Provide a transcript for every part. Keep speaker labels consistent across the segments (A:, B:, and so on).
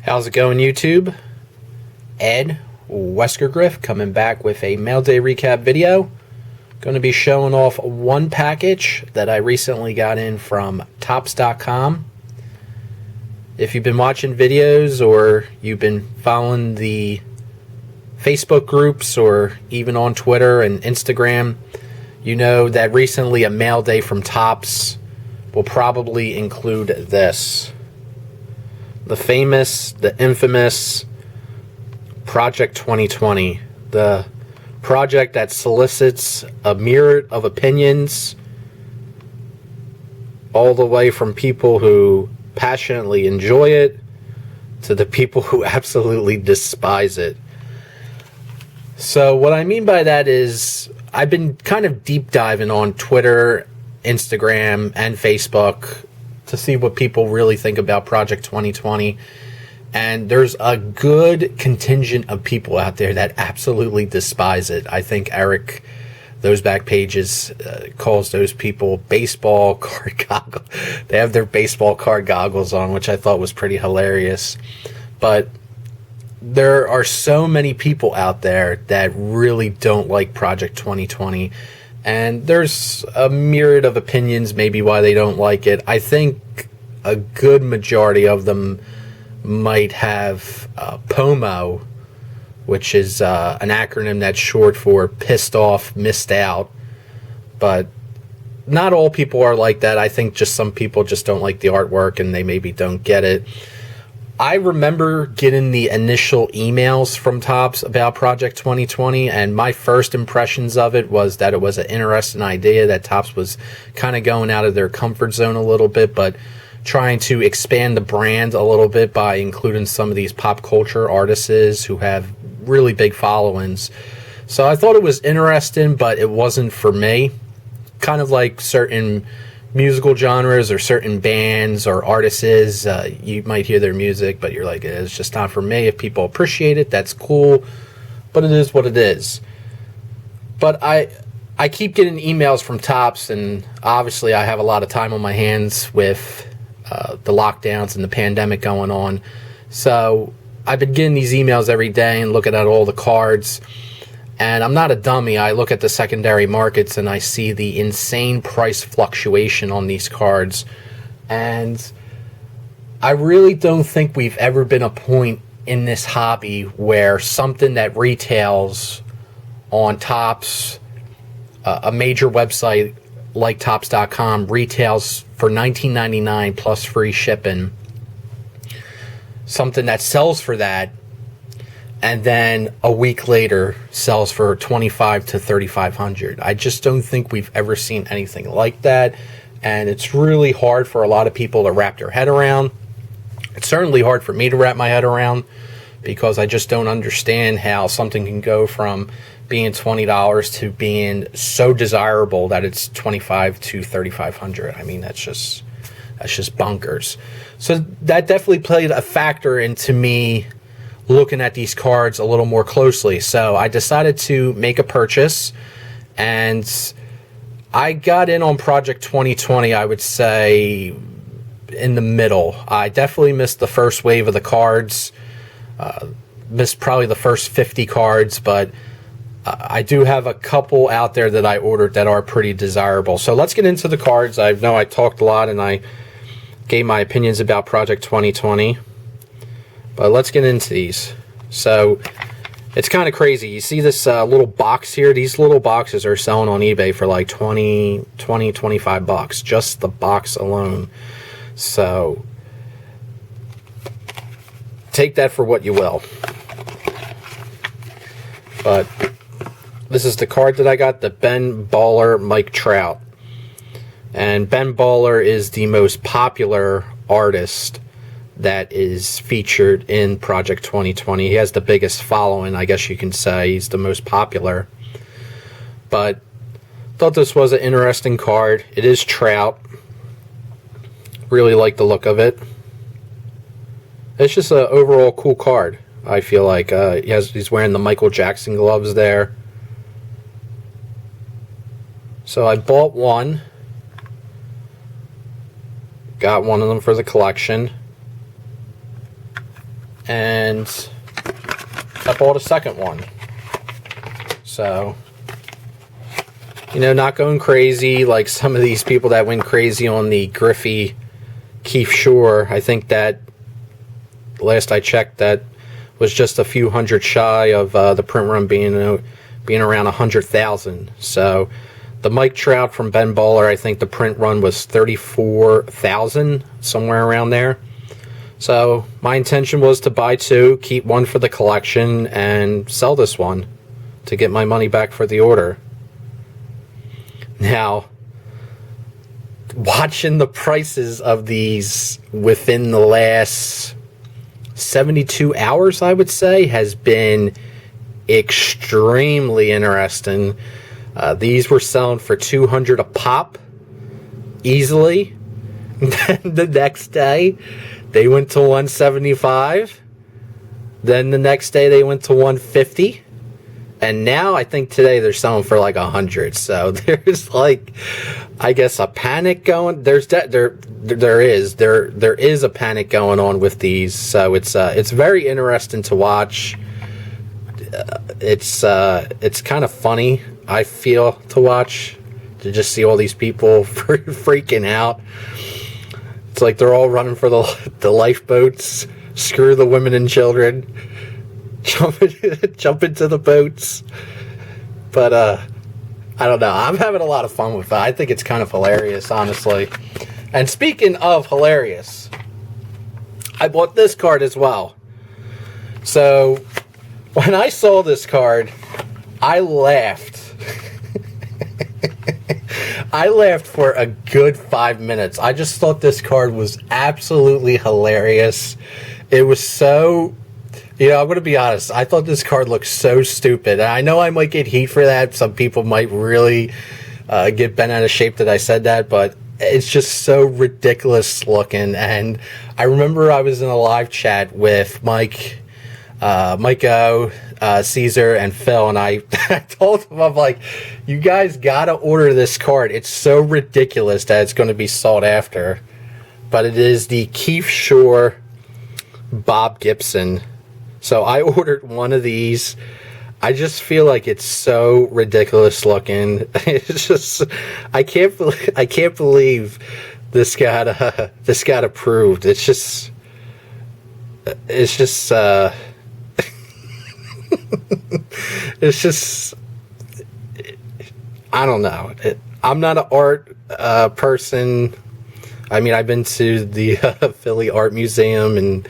A: How's it going, YouTube? Ed, WeskerGriff, coming back with a mail day recap video. Going to be showing off one package that I recently got in from Topps.com. If you've been watching videos or you've been following the Facebook groups or even on Twitter and Instagram, you know that recently a mail day from Topps will probably include this. The famous, the infamous Project 2020. The project that solicits a myriad of opinions, all the way from people who passionately enjoy it to the people who absolutely despise it. So what I mean by that is I've been kind of deep diving on Twitter, Instagram, and Facebook to see what people really think about Project 2020. And there's a good contingent of people out there that absolutely despise it. I think Eric, those back pages, calls those people baseball card goggles. They have their baseball card goggles on, which I thought was pretty hilarious. But there are so many people out there that really don't like Project 2020. And there's a myriad of opinions maybe why they don't like it. I think a good majority of them might have POMO, which is an acronym that's short for pissed off, missed out. But not all people are like that. I think just some people just don't like the artwork and they maybe don't get it. I remember getting the initial emails from Topps about Project 2020, and my first impressions of it was that it was an interesting idea, that Topps was kind of going out of their comfort zone a little bit, but trying to expand the brand a little bit by including some of these pop culture artists who have really big followings. So I thought it was interesting, but it wasn't for me. Kind of like certain musical genres or certain bands or artists, you might hear their music, but you're like, it's just not for me. If people appreciate it, that's cool, but it is what it is. But I keep getting emails from Topps, and obviously I have a lot of time on my hands with the lockdowns and the pandemic going on. So I've been getting these emails every day and looking at all the cards. And I'm not a dummy. I look at the secondary markets and I see the insane price fluctuation on these cards. And I really don't think we've ever been a point in this hobby where something that retails on Topps, a major website like Topps.com, retails for $19.99 plus free shipping. Something that sells for that, and then a week later sells for $2,500 to $3,500. I just don't think we've ever seen anything like that, and it's really hard for a lot of people to wrap their head around. It's certainly hard for me to wrap my head around, because I just don't understand how something can go from being $20 to being so desirable that it's $2,500 to $3,500. I mean, that's just bonkers. So that definitely played a factor into me looking at these cards a little more closely. So I decided to make a purchase, and I got in on Project 2020, I would say, in the middle. I definitely missed the first wave of the cards, missed probably the first 50 cards, but I do have a couple out there that I ordered that are pretty desirable. So let's get into the cards. I know I talked a lot and I gave my opinions about Project 2020. But let's get into these. So it's kind of crazy. You see this little box here? These little boxes are selling on eBay for like 25 bucks. Just the box alone. So take that for what you will. But this is the card that I got, the Ben Baller Mike Trout. And Ben Baller is the most popular artist that is featured in Project 2020. He has the biggest following, I guess you can say. He's the most popular. But thought this was an interesting card. It is Trout. Really like the look of it. It's just an overall cool card, I feel like. He's wearing the Michael Jackson gloves there. So I bought one. Got one of them for the collection. and I bought a second one. So, you know, not going crazy like some of these people that went crazy on the Griffey Keith Shore. I think that last I checked, that was just a few hundred shy of the print run being around 100,000. So the Mike Trout from Ben Bowler, I think the print run was 34,000, somewhere around there. So my intention was to buy two, keep one for the collection, and sell this one to get my money back for the order. Now, watching the prices of these within the last 72 hours, I would say, has been extremely interesting. These were selling for $200 a pop easily. Then the next day they went to $175. Then the next day they went to $150. And now I think today they're selling for like $100. So there's like, I guess, a panic going. There is a panic going on with these. So it's very interesting to watch. It's kind of funny, I feel, to watch, to just see all these people freaking out. It's like they're all running for the lifeboats. Screw the women and children. Jump into the boats. But I don't know. I'm having a lot of fun with it. I think it's kind of hilarious, honestly. And speaking of hilarious, I bought this card as well. So when I saw this card, I laughed. I laughed for a good 5 minutes. I just thought this card was absolutely hilarious. It was so... You know, I'm going to be honest. I thought this card looked so stupid. And I know I might get heat for that. Some people might really get bent out of shape that I said that. But it's just so ridiculous looking. And I remember I was in a live chat with Mike O, Caesar, and Phil. And I told them, I'm like, you guys got to order this card. It's so ridiculous that it's going to be sought after. But it is the Keith Shore Bob Gibson. So I ordered one of these. I just feel like it's so ridiculous looking. It's just, I can't believe this got approved. It's just it's just I don't know. I'm not an art person. I mean, I've been to the Philly Art Museum and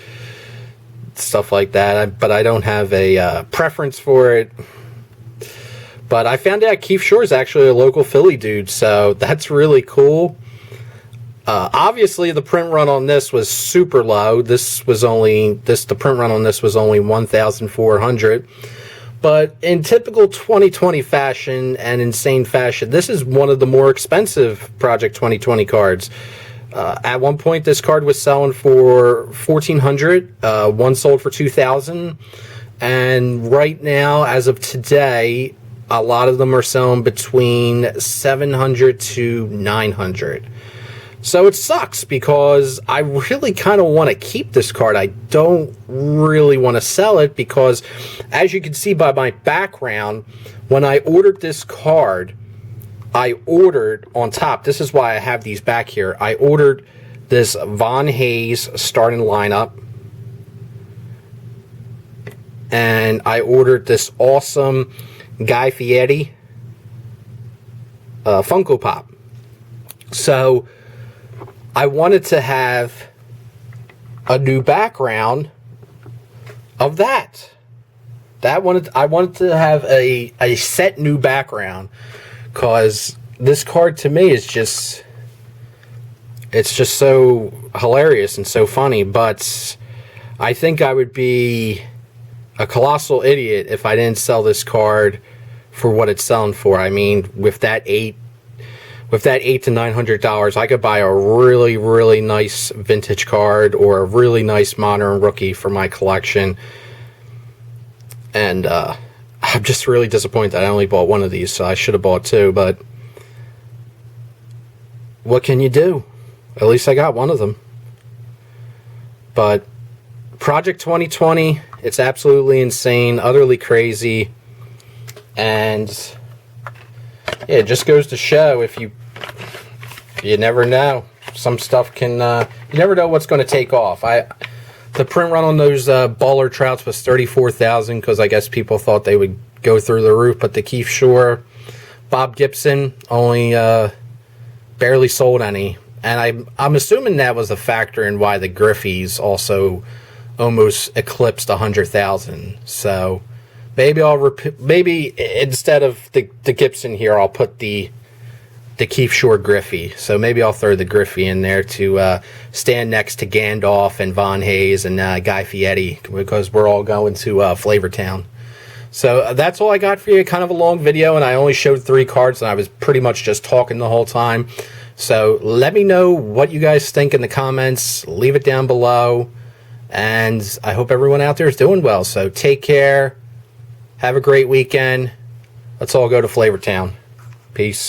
A: stuff like that, but I don't have a preference for it. But I found out Keith Shore is actually a local Philly dude, so that's really cool. Obviously, the print run on this was super low. The print run on this was only 1,400. But in typical 2020 fashion and insane fashion, this is one of the more expensive Project 2020 cards. At one point, this card was selling for $1,400. One sold for $2,000. And right now, as of today, a lot of them are selling between $700 to $900. So it sucks because I really kind of want to keep this card. I don't really want to sell it because, as you can see by my background, when I ordered this card, I ordered on top, this is why I have these back here, I ordered this Von Hayes starting lineup, and I ordered this awesome Guy Fieri Funko Pop. So I wanted to have a new background of that. I wanted to have a set new background. Because this card to me is just, it's just so hilarious and so funny. But I think I would be a colossal idiot if I didn't sell this card for what it's selling for. I mean, with that $800 to $900, I could buy a really, really nice vintage card or a really nice modern rookie for my collection. And I'm just really disappointed I only bought one of these, so I should have bought two, but what can you do? At least I got one of them. But Project 2020, it's absolutely insane, utterly crazy, and yeah, it just goes to show you never know. Some stuff can you never know what's going to take off. The print run on those baller trouts was 34,000 because I guess people thought they would go through the roof, but the Keith Shore, Bob Gibson only barely sold any, and I'm assuming that was a factor in why the Griffies also almost eclipsed 100,000. So maybe maybe instead of the Gibson here, I'll put the Keith Shore Griffey. So maybe I'll throw the Griffey in there to stand next to Gandalf and Von Hayes and Guy Fieri, because we're all going to Flavortown. So that's all I got for you. Kind of a long video, and I only showed 3 cards, and I was pretty much just talking the whole time. So let me know what you guys think in the comments. Leave it down below. And I hope everyone out there is doing well. So take care. Have a great weekend. Let's all go to Flavortown. Peace.